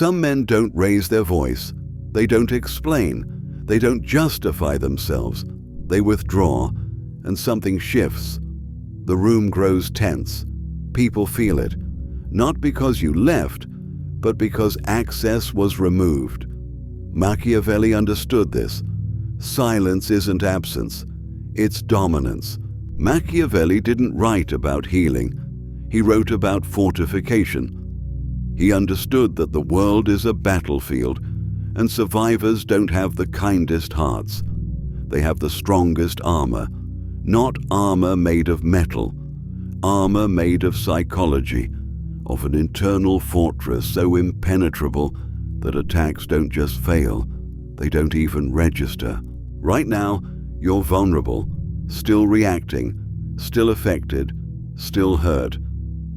Some men don't raise their voice. They don't explain. They don't justify themselves. They withdraw, and something shifts. The room grows tense. People feel it, not because you left, but because access was removed. Machiavelli understood this. Silence isn't absence, it's dominance. Machiavelli didn't write about healing. He wrote about fortification. He understood that the world is a battlefield, and survivors don't have the kindest hearts. They have the strongest armor, not armor made of metal, armor made of psychology, of an internal fortress so impenetrable that attacks don't just fail, they don't even register. Right now, you're vulnerable, still reacting, still affected, still hurt.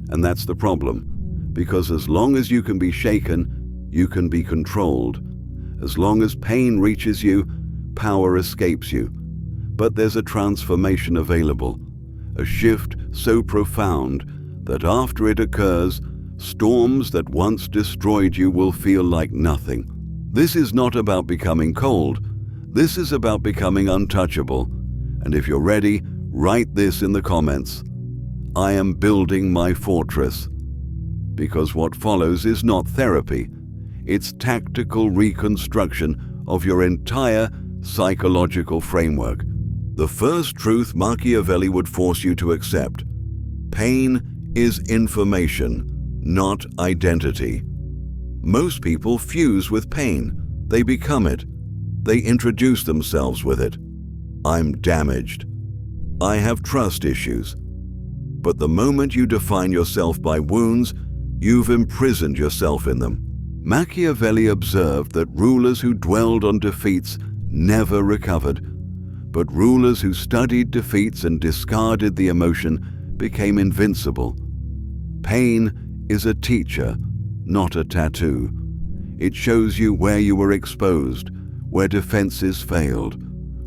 And that's the problem, because as long as you can be shaken, you can be controlled. As long as pain reaches you, power escapes you. But there's a transformation available, a shift so profound that after it occurs, storms that once destroyed you will feel like nothing. This is not about becoming cold. This is about becoming untouchable. And if you're ready, write this in the comments. I am building my fortress. Because what follows is not therapy. It's tactical reconstruction of your entire psychological framework. The first truth Machiavelli would force you to accept: pain is information, not identity. Most people fuse with pain. They become it. They introduce themselves with it. I'm damaged. I have trust issues. But the moment you define yourself by wounds, you've imprisoned yourself in them. Machiavelli observed that rulers who dwelled on defeats never recovered, but rulers who studied defeats and discarded the emotion became invincible. Pain is a teacher, not a tattoo. It shows you where you were exposed, where defenses failed,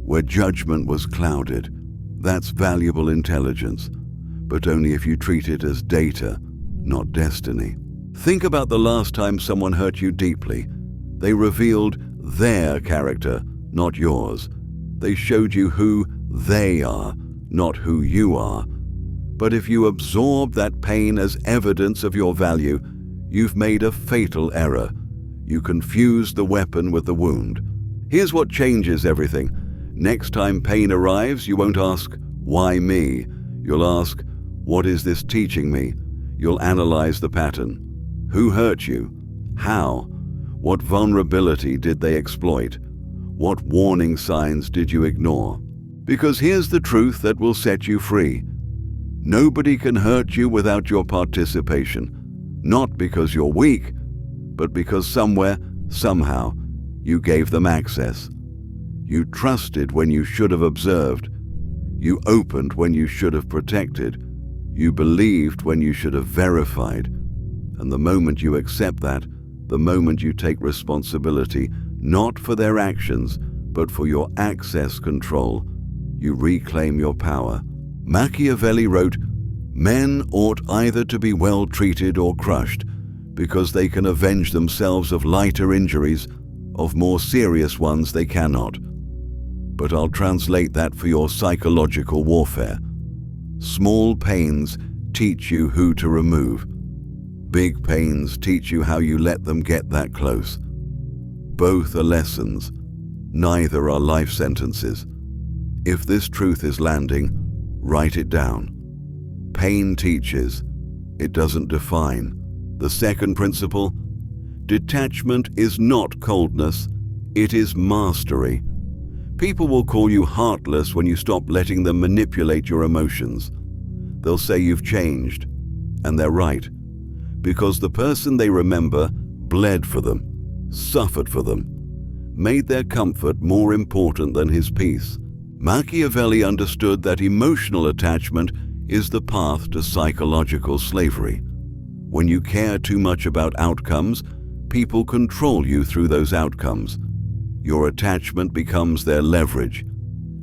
where judgment was clouded. That's valuable intelligence, but only if you treat it as data, not destiny. Think about the last time someone hurt you deeply. They revealed their character, not yours. They showed you who they are, not who you are. But if you absorb that pain as evidence of your value, you've made a fatal error. You confuse the weapon with the wound. Here's what changes everything. Next time pain arrives, you won't ask, "Why me?" You'll ask, "What is this teaching me?" You'll analyze the pattern. Who hurt you? How? What vulnerability did they exploit? What warning signs did you ignore? Because here's the truth that will set you free. Nobody can hurt you without your participation. Not because you're weak, but because somewhere, somehow, you gave them access. You trusted when you should have observed. You opened when you should have protected. You believed when you should have verified. And the moment you accept that, the moment you take responsibility, not for their actions, but for your access control, you reclaim your power. Machiavelli wrote, "Men ought either to be well treated or crushed, because they can avenge themselves of lighter injuries, of more serious ones they cannot." But I'll translate that for your psychological warfare. Small pains teach you who to remove. Big pains teach you how you let them get that close. Both are lessons. Neither are life sentences. If this truth is landing, write it down. Pain teaches. It doesn't define. The second principle: detachment is not coldness. It is mastery. People will call you heartless when you stop letting them manipulate your emotions. They'll say you've changed, and they're right, because the person they remember bled for them, suffered for them, made their comfort more important than his peace. Machiavelli understood that emotional attachment is the path to psychological slavery. When you care too much about outcomes, people control you through those outcomes. Your attachment becomes their leverage,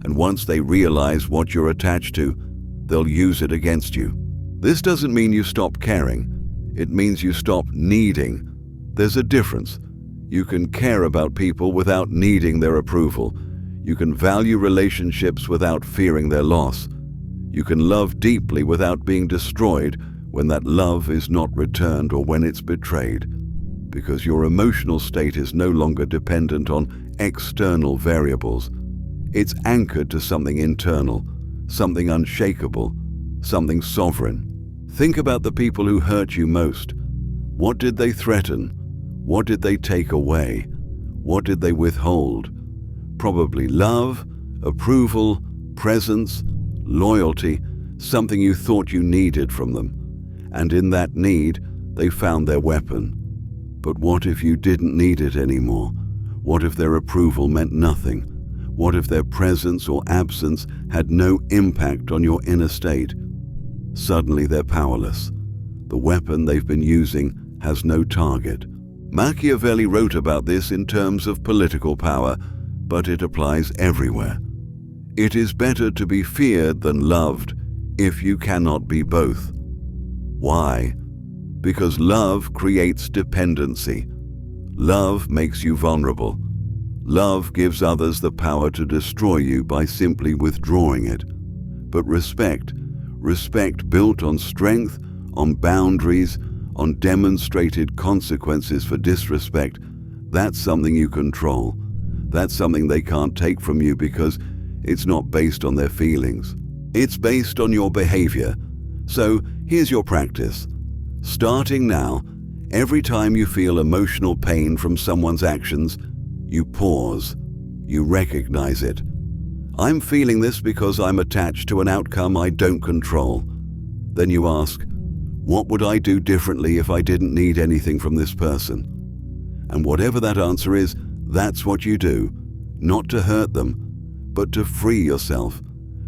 and once they realize what you're attached to, they'll use it against you. This doesn't mean you stop caring. It means you stop needing. There's a difference. You can care about people without needing their approval. You can value relationships without fearing their loss. You can love deeply without being destroyed when that love is not returned or when it's betrayed, because your emotional state is no longer dependent on external variables. It's anchored to something internal, something unshakable, something sovereign. Think about the people who hurt you most. What did they threaten? What did they take away? What did they withhold? Probably love, approval, presence, loyalty, something you thought you needed from them. And in that need, they found their weapon. But what if you didn't need it anymore? What if their approval meant nothing? What if their presence or absence had no impact on your inner state? Suddenly they're powerless. The weapon they've been using has no target. Machiavelli wrote about this in terms of political power, but it applies everywhere. It is better to be feared than loved if you cannot be both. Why? Because love creates dependency. Love makes you vulnerable. Love gives others the power to destroy you by simply withdrawing it. But respect built on strength, on boundaries, on demonstrated consequences for disrespect, that's something you control. That's something they can't take from you because it's not based on their feelings. It's based on your behavior. So here's your practice. Starting now, every time you feel emotional pain from someone's actions, you pause. You recognize it. I'm feeling this because I'm attached to an outcome I don't control. Then you ask, what would I do differently if I didn't need anything from this person? And whatever that answer is, that's what you do, not to hurt them, but to free yourself,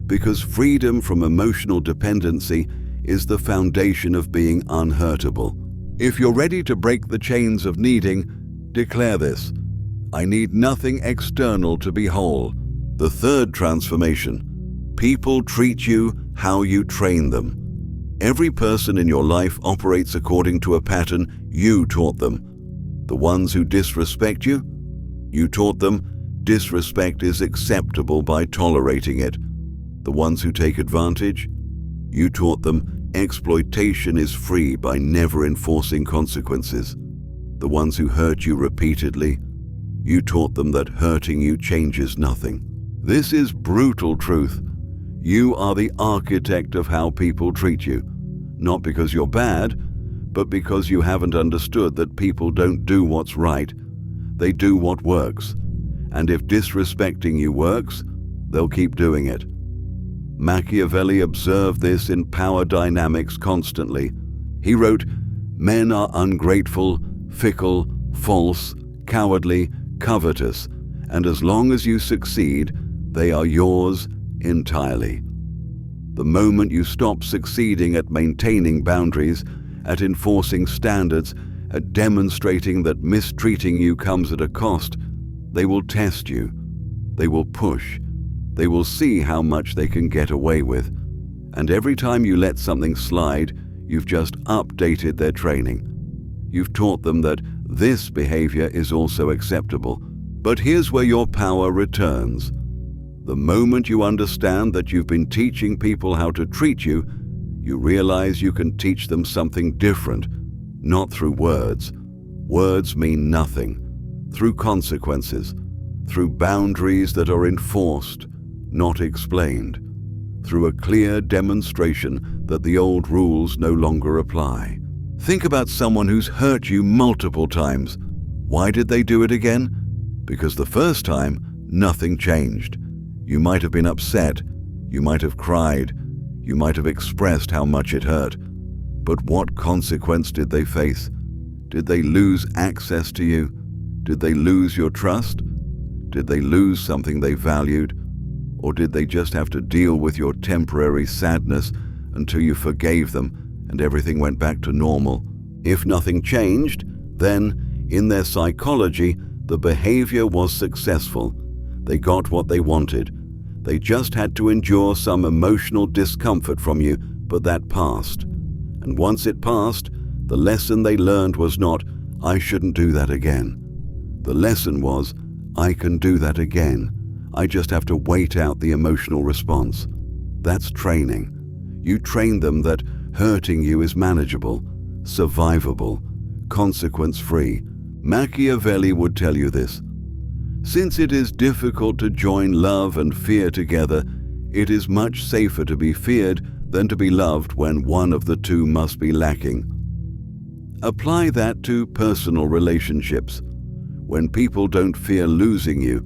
because freedom from emotional dependency is the foundation of being unhurtable. If you're ready to break the chains of needing, declare this: I need nothing external to be whole. The third transformation: people treat you how you train them. Every person in your life operates according to a pattern you taught them. The ones who disrespect you, you taught them disrespect is acceptable by tolerating it. The ones who take advantage, you taught them exploitation is free by never enforcing consequences. The ones who hurt you repeatedly, you taught them that hurting you changes nothing. This is brutal truth. You are the architect of how people treat you, not because you're bad, but because you haven't understood that people don't do what's right. They do what works. And if disrespecting you works, they'll keep doing it. Machiavelli observed this in power dynamics constantly. He wrote, "Men are ungrateful, fickle, false, cowardly, covetous, and as long as you succeed, they are yours entirely." The moment you stop succeeding at maintaining boundaries, at enforcing standards, at demonstrating that mistreating you comes at a cost, they will test you. They will push. They will see how much they can get away with. And every time you let something slide, you've just updated their training. You've taught them that this behavior is also acceptable. But here's where your power returns. The moment you understand that you've been teaching people how to treat you, you realize you can teach them something different, not through words. Words mean nothing. Through consequences, through boundaries that are enforced, not explained, through a clear demonstration that the old rules no longer apply. Think about someone who's hurt you multiple times. Why did they do it again? Because the first time, nothing changed. You might have been upset, you might have cried, you might have expressed how much it hurt. But what consequence did they face? Did they lose access to you? Did they lose your trust? Did they lose something they valued? Or did they just have to deal with your temporary sadness until you forgave them and everything went back to normal? If nothing changed, then, in their psychology, the behavior was successful. They got what they wanted. They just had to endure some emotional discomfort from you, but that passed. And once it passed, the lesson they learned was not, I shouldn't do that again. The lesson was, I can do that again. I just have to wait out the emotional response. That's training. You train them that hurting you is manageable, survivable, consequence-free. Machiavelli would tell you this. Since it is difficult to join love and fear together, it is much safer to be feared than to be loved when one of the two must be lacking. Apply that to personal relationships. When people don't fear losing you,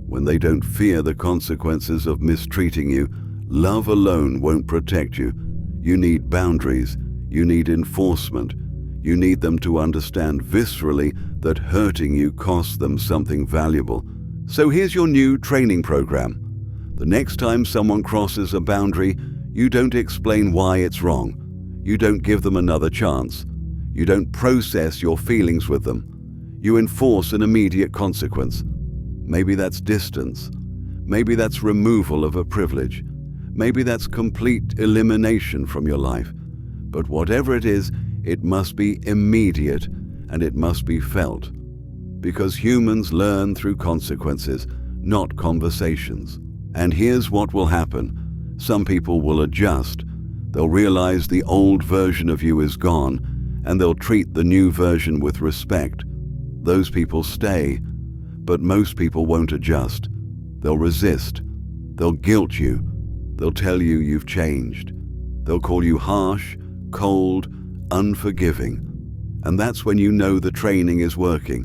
when they don't fear the consequences of mistreating you, love alone won't protect you. You need boundaries. You need enforcement. You need them to understand viscerally that hurting you costs them something valuable. So here's your new training program. The next time someone crosses a boundary, you don't explain why it's wrong. You don't give them another chance. You don't process your feelings with them. You enforce an immediate consequence. Maybe that's distance. Maybe that's removal of a privilege. Maybe that's complete elimination from your life. But whatever it is, it must be immediate and it must be felt. Because humans learn through consequences, not conversations. And here's what will happen. Some people will adjust. They'll realize the old version of you is gone, and they'll treat the new version with respect. Those people stay, but most people won't adjust. They'll resist. They'll guilt you. They'll tell you you've changed. They'll call you harsh, cold, unforgiving. And that's when you know the training is working,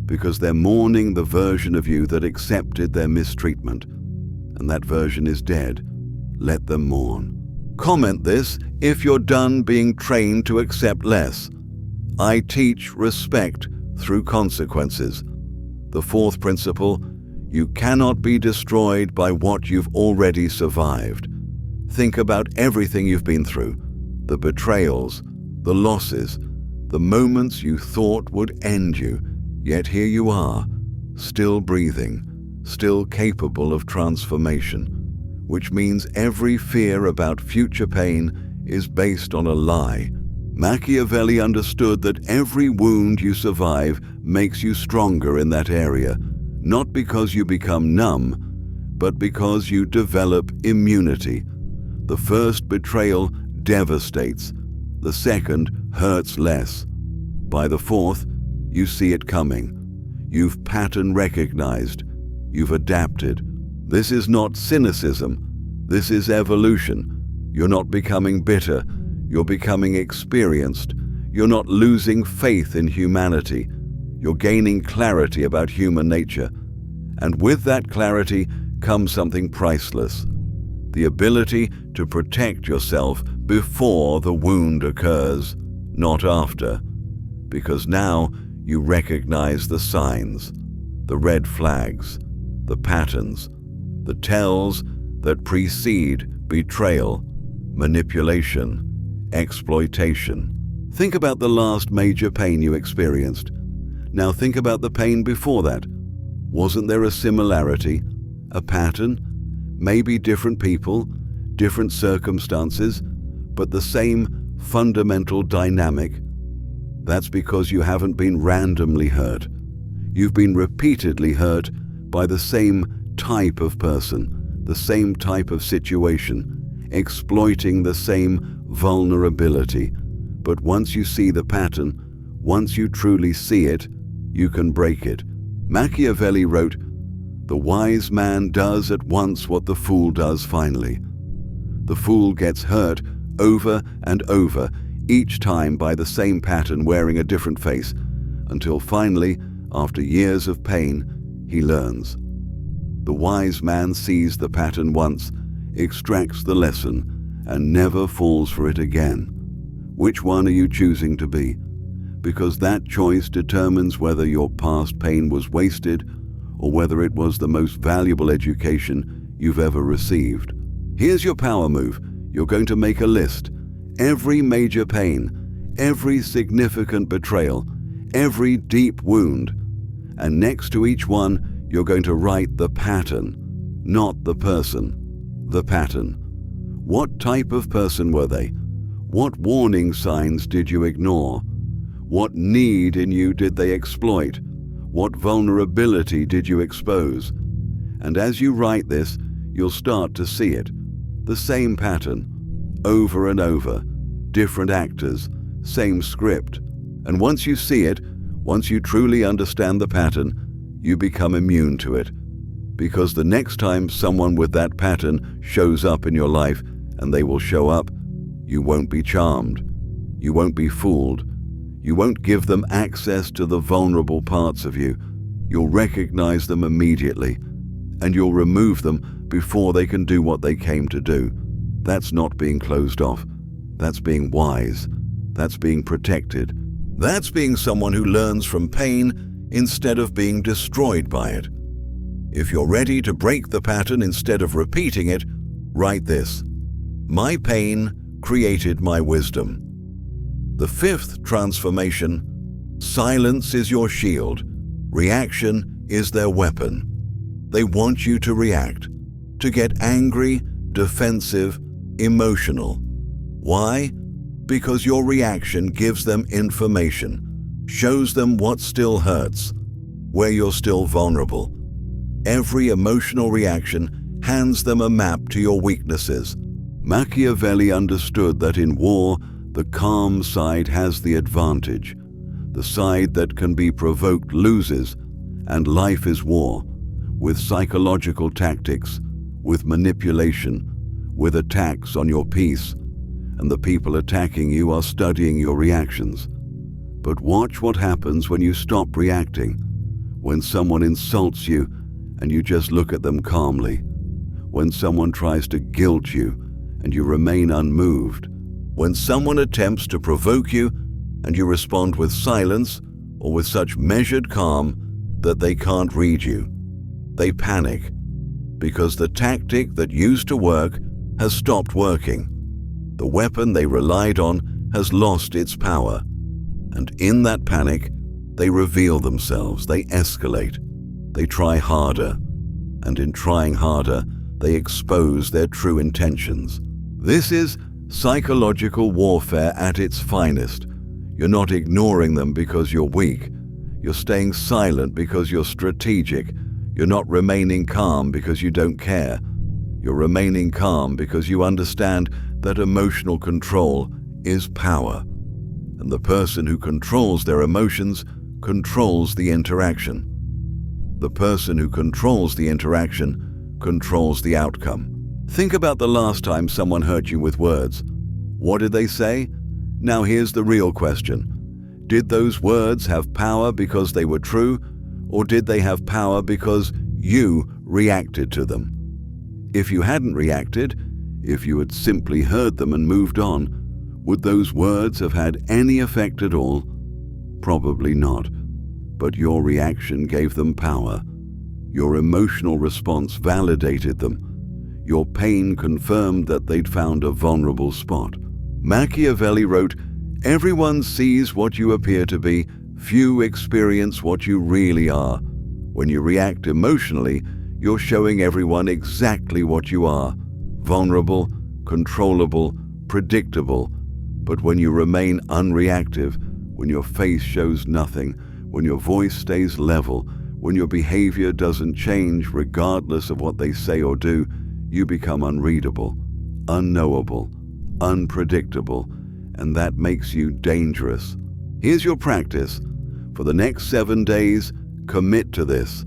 because they're mourning the version of you that accepted their mistreatment. And that version is dead. Let them mourn. Comment this if you're done being trained to accept less. I teach respect through consequences. The fourth principle, you cannot be destroyed by what you've already survived. Think about everything you've been through, the betrayals, the losses, the moments you thought would end you, yet here you are, still breathing, still capable of transformation, which means every fear about future pain is based on a lie. Machiavelli understood that every wound you survive makes you stronger in that area, not because you become numb, but because you develop immunity. The first betrayal devastates. The second hurts less. By the fourth, you see it coming. You've pattern recognized. You've adapted. This is not cynicism. This is evolution. You're not becoming bitter. You're becoming experienced. You're not losing faith in humanity. You're gaining clarity about human nature. And with that clarity comes something priceless. The ability to protect yourself before the wound occurs, not after. Because now you recognize the signs, the red flags, the patterns, the tells that precede betrayal, manipulation, exploitation. Think about the last major pain you experienced. Now think about the pain before that. Wasn't there a similarity, a pattern? Maybe different people, different circumstances, but the same fundamental dynamic. That's because you haven't been randomly hurt. You've been repeatedly hurt by the same type of person, the same type of situation, exploiting the same vulnerability. But once you see the pattern, once you truly see it, you can break it. Machiavelli wrote, "The wise man does at once what the fool does finally." The fool gets hurt over and over, each time by the same pattern wearing a different face, until finally, after years of pain, he learns. The wise man sees the pattern once, extracts the lesson, and never falls for it again. Which one are you choosing to be? Because that choice determines whether your past pain was wasted or whether it was the most valuable education you've ever received. Here's your power move. You're going to make a list. Every major pain, every significant betrayal, every deep wound. And next to each one, you're going to write the pattern, not the person, the pattern. What type of person were they? What warning signs did you ignore? What need in you did they exploit? What vulnerability did you expose? And as you write this, you'll start to see it. The same pattern, over and over, different actors, same script. And once you see it, once you truly understand the pattern, you become immune to it. Because the next time someone with that pattern shows up in your life, and they will show up, you won't be charmed. You won't be fooled. You won't give them access to the vulnerable parts of you. You'll recognize them immediately, and you'll remove them before they can do what they came to do. That's not being closed off. That's being wise. That's being protected. That's being someone who learns from pain instead of being destroyed by it. If you're ready to break the pattern instead of repeating it, write this: my pain created my wisdom. The fifth transformation: silence is your shield. Reaction is their weapon. They want you to react, to get angry, defensive, emotional. Why? Because your reaction gives them information, shows them what still hurts, where you're still vulnerable. Every emotional reaction hands them a map to your weaknesses. Machiavelli understood that in war, the calm side has the advantage. The side that can be provoked loses, and life is war, with psychological tactics, with manipulation, with attacks on your peace, and the people attacking you are studying your reactions. But watch what happens when you stop reacting, when someone insults you and you just look at them calmly, when someone tries to guilt you and you remain unmoved, when someone attempts to provoke you and you respond with silence or with such measured calm that they can't read you. They panic because the tactic that used to work has stopped working. The weapon they relied on has lost its power. And in that panic, they reveal themselves, they escalate, they try harder, and in trying harder, they expose their true intentions. This is psychological warfare at its finest. You're not ignoring them because you're weak. You're staying silent because you're strategic. You're not remaining calm because you don't care. You're remaining calm because you understand that emotional control is power. And the person who controls their emotions controls the interaction. The person who controls the interaction controls the outcome. Think about the last time someone hurt you with words. What did they say? Now here's the real question. Did those words have power because they were true, or did they have power because you reacted to them? If you hadn't reacted, if you had simply heard them and moved on, would those words have had any effect at all? Probably not. But your reaction gave them power. Your emotional response validated them. Your pain confirmed that they'd found a vulnerable spot. Machiavelli wrote, "Everyone sees what you appear to be, few experience what you really are." When you react emotionally, you're showing everyone exactly what you are: vulnerable, controllable, predictable. But when you remain unreactive, when your face shows nothing, when your voice stays level, when your behavior doesn't change regardless of what they say or do, you become unreadable, unknowable, unpredictable, and that makes you dangerous. Here's your practice. For the next 7 days, commit to this.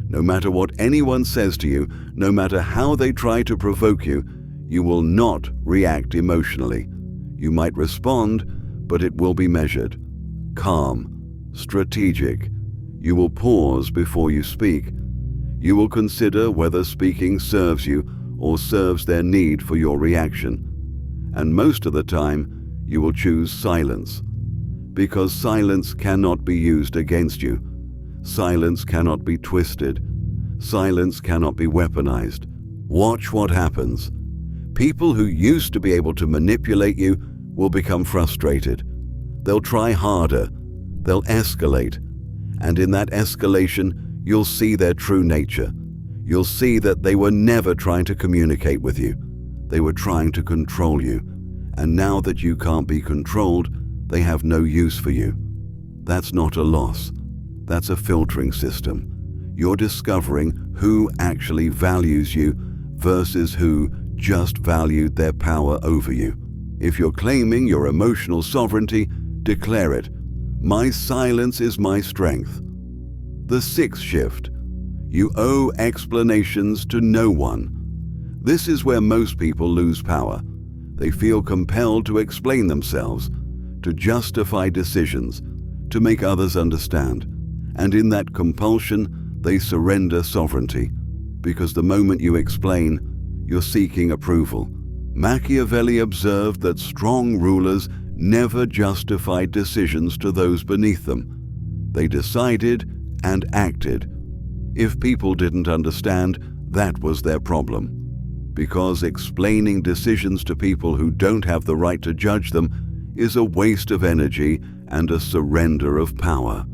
No matter what anyone says to you, no matter how they try to provoke you, you will not react emotionally. You might respond, but it will be measured, calm, strategic. You will pause before you speak. You will consider whether speaking serves you or serves their need for your reaction. And most of the time, you will choose silence, because silence cannot be used against you. Silence cannot be twisted. Silence cannot be weaponized. Watch what happens. People who used to be able to manipulate you will become frustrated. They'll try harder. They'll escalate. And in that escalation, you'll see their true nature. You'll see that they were never trying to communicate with you. They were trying to control you. And now that you can't be controlled, they have no use for you. That's not a loss. That's a filtering system. You're discovering who actually values you versus who just valued their power over you. If you're claiming your emotional sovereignty, declare it. My silence is my strength. The sixth shift. You owe explanations to no one. This is where most people lose power. They feel compelled to explain themselves, to justify decisions, to make others understand. And in that compulsion, they surrender sovereignty, because the moment you explain, you're seeking approval. Machiavelli observed that strong rulers never justified decisions to those beneath them. They decided and acted. If people didn't understand, that was their problem. Because explaining decisions to people who don't have the right to judge them is a waste of energy and a surrender of power.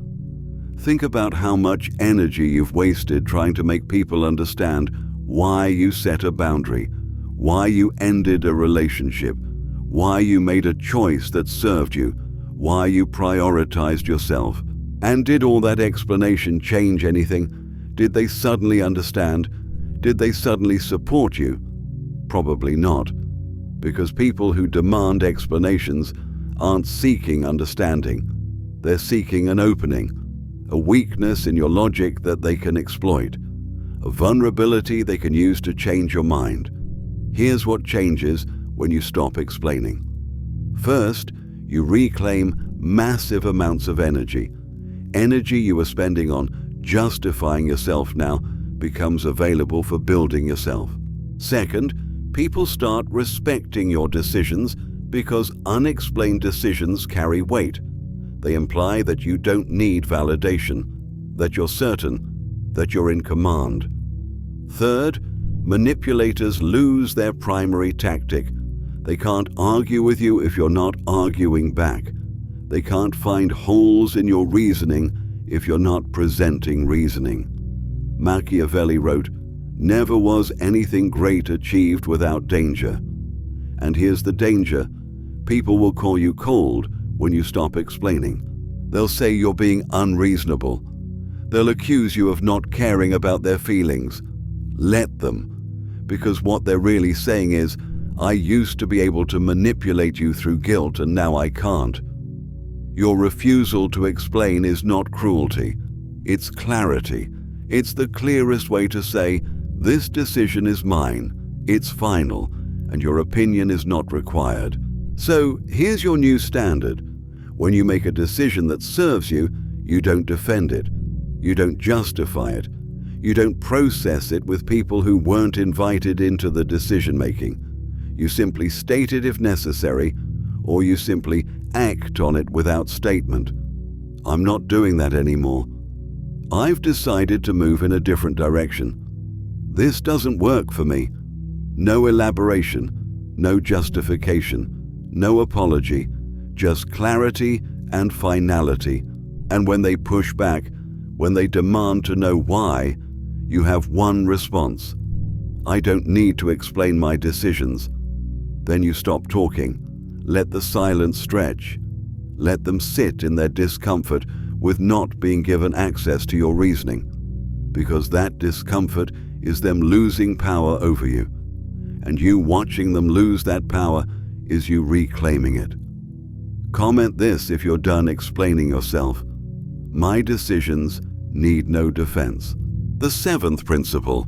Think about how much energy you've wasted trying to make people understand why you set a boundary, why you ended a relationship, why you made a choice that served you, why you prioritized yourself. And did all that explanation change anything? Did they suddenly understand? Did they suddenly support you? Probably not, because people who demand explanations aren't seeking understanding. They're seeking an opening, a weakness in your logic that they can exploit, a vulnerability they can use to change your mind. Here's what changes when you stop explaining. First, you reclaim massive amounts of energy. Energy you were spending on justifying yourself now becomes available for building yourself. Second, people start respecting your decisions because unexplained decisions carry weight. They imply that you don't need validation, that you're certain, that you're in command. Third, manipulators lose their primary tactic. They can't argue with you if you're not arguing back. They can't find holes in your reasoning if you're not presenting reasoning. Machiavelli wrote, "Never was anything great achieved without danger." And here's the danger. People will call you cold when you stop explaining. They'll say you're being unreasonable. They'll accuse you of not caring about their feelings. Let them. Because what they're really saying is, I used to be able to manipulate you through guilt and now I can't. Your refusal to explain is not cruelty. It's clarity. It's the clearest way to say, this decision is mine, it's final, and your opinion is not required. So here's your new standard. When you make a decision that serves you, you don't defend it. You don't justify it. You don't process it with people who weren't invited into the decision-making. You simply state it if necessary, or you simply act on it without statement. I'm not doing that anymore. I've decided to move in a different direction. This doesn't work for me. No elaboration, no justification, no apology, just clarity and finality. And when they push back, when they demand to know why, you have one response. I don't need to explain my decisions. Then you stop talking. Let the silence stretch. Let them sit in their discomfort with not being given access to your reasoning, because that discomfort is them losing power over you. And you watching them lose that power is you reclaiming it. Comment this if you're done explaining yourself. My decisions need no defense. The seventh principle.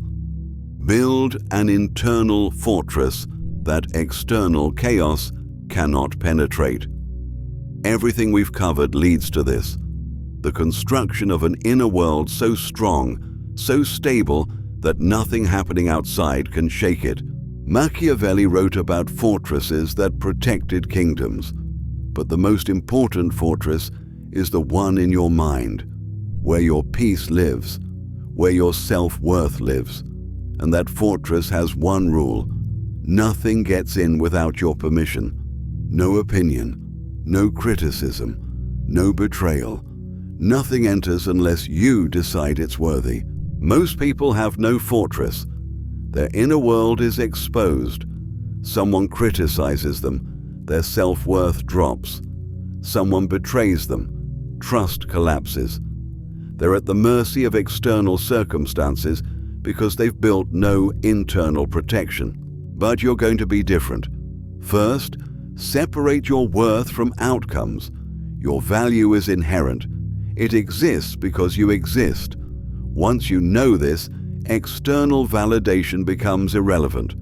Build an internal fortress that external chaos cannot penetrate. Everything we've covered leads to this. The construction of an inner world so strong, so stable, that nothing happening outside can shake it. Machiavelli wrote about fortresses that protected kingdoms, but the most important fortress is the one in your mind, where your peace lives, where your self-worth lives. And that fortress has one rule: nothing gets in without your permission. No opinion, no criticism, no betrayal. Nothing enters unless you decide it's worthy. Most people have no fortress. Their inner world is exposed. Someone criticizes them. Their self-worth drops. Someone betrays them. trust collapses. They're at the mercy of external circumstances because they've built no internal protection. But you're going to be different. First, separate your worth from outcomes. Your value is inherent. It exists because you exist. Once you know this, external validation becomes irrelevant.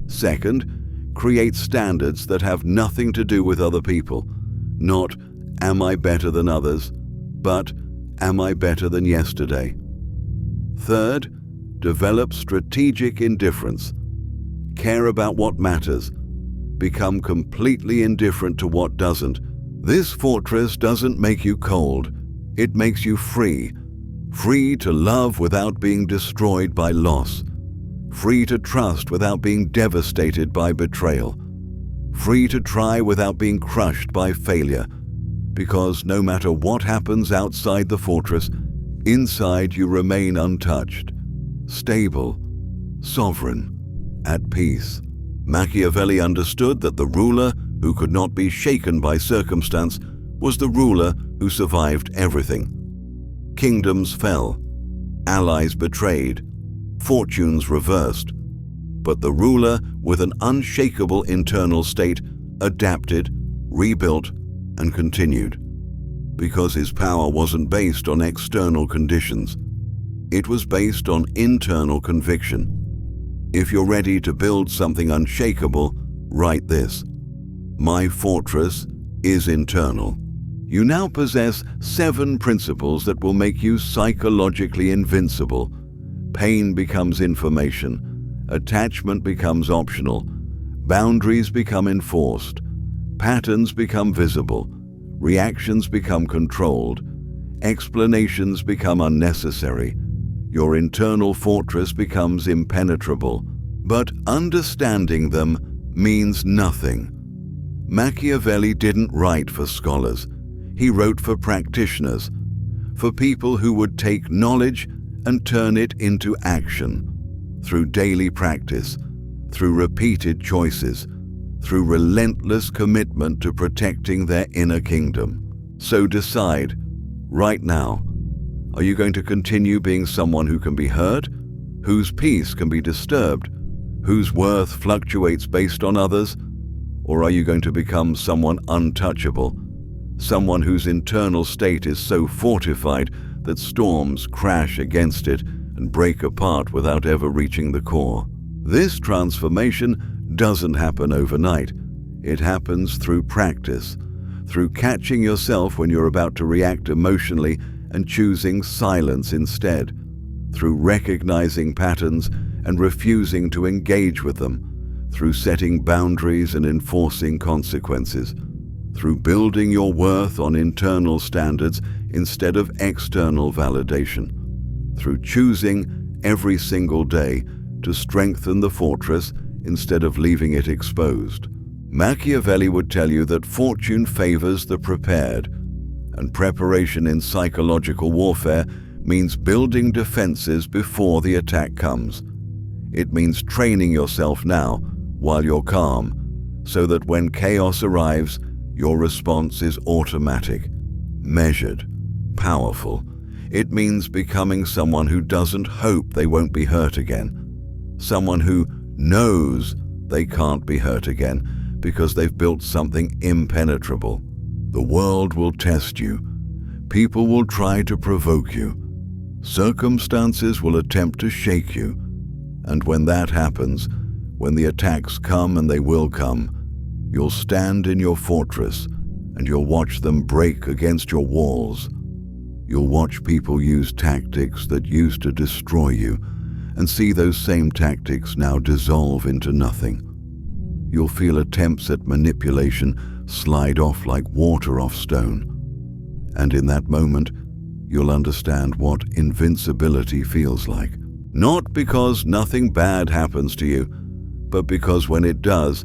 Second, create standards that have nothing to do with other people. Not, am I better than others, but am I better than yesterday? Third, develop strategic indifference. Care about what matters. Become completely indifferent to what doesn't. This fortress doesn't make you cold. It makes you free. Free to love without being destroyed by loss. Free to trust without being devastated by betrayal. Free to try without being crushed by failure. Because no matter what happens outside the fortress, inside you remain untouched, stable, sovereign, at peace. Machiavelli understood that the ruler who could not be shaken by circumstance was the ruler who survived everything. Kingdoms fell, allies betrayed, fortunes reversed, but the ruler with an unshakable internal state adapted, rebuilt, and continued. Because his power wasn't based on external conditions. It was based on internal conviction. If you're ready to build something unshakable, write this: my fortress is internal. You now possess 7 principles that will make you psychologically invincible. Pain becomes information. Attachment becomes optional. Boundaries become enforced. Patterns become visible. Reactions become controlled. Explanations become unnecessary. Your internal fortress becomes impenetrable. But understanding them means nothing. Machiavelli didn't write for scholars. He wrote for practitioners, for people who would take knowledge and turn it into action, through daily practice, through repeated choices, through relentless commitment to protecting their inner kingdom. So decide, right now, are you going to continue being someone who can be hurt, whose peace can be disturbed, whose worth fluctuates based on others? Or are you going to become someone untouchable, someone whose internal state is so fortified that storms crash against it and break apart without ever reaching the core? This transformation doesn't happen overnight. It happens through practice, through catching yourself when you're about to react emotionally and choosing silence instead, through recognizing patterns and refusing to engage with them, through setting boundaries and enforcing consequences, through building your worth on internal standards instead of external validation, through choosing every single day to strengthen the fortress instead of leaving it exposed. Machiavelli would tell you that fortune favors the prepared, and preparation in psychological warfare means building defenses before the attack comes. It means training yourself now while you're calm, so that when chaos arrives, your response is automatic, measured, powerful. It means becoming someone who doesn't hope they won't be hurt again, someone who knows they can't be hurt again because they've built something impenetrable. The world will test you. People will try to provoke you. Circumstances will attempt to shake you. And when that happens, when the attacks come, and they will come, you'll stand in your fortress and you'll watch them break against your walls. You'll watch people use tactics that used to destroy you and see those same tactics now dissolve into nothing. You'll feel attempts at manipulation slide off like water off stone. And in that moment, you'll understand what invincibility feels like. Not because nothing bad happens to you, but because when it does,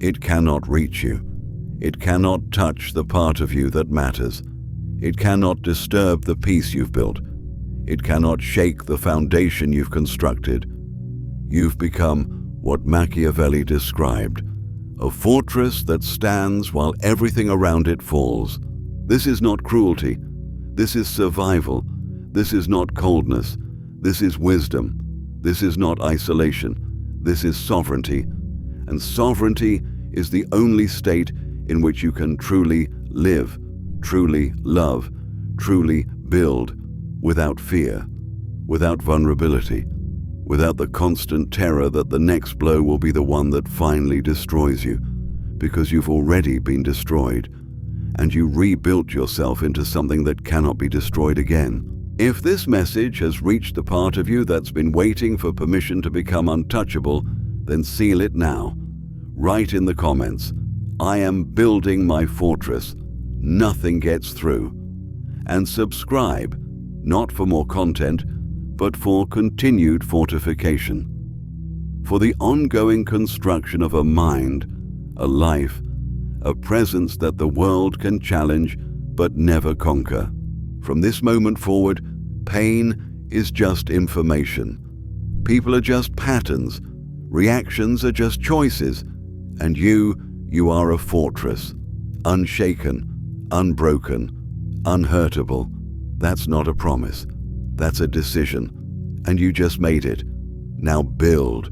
it cannot reach you. It cannot touch the part of you that matters. It cannot disturb the peace you've built. It cannot shake the foundation you've constructed. You've become what Machiavelli described, a fortress that stands while everything around it falls. This is not cruelty. This is survival. This is not coldness. This is wisdom. This is not isolation. This is sovereignty. And sovereignty is the only state in which you can truly live, truly love, truly build, without fear, without vulnerability, without the constant terror that the next blow will be the one that finally destroys you, because you've already been destroyed, and you rebuilt yourself into something that cannot be destroyed again. If this message has reached the part of you that's been waiting for permission to become untouchable, then seal it now. Write in the comments, "I am building my fortress. Nothing gets through." And subscribe, not for more content, but for continued fortification. For the ongoing construction of a mind, a life, a presence that the world can challenge but never conquer. From this moment forward, pain is just information. People are just patterns. Reactions are just choices. And you are a fortress. Unshaken, unbroken, unhurtable. That's not a promise. That's a decision. And you just made it. Now build.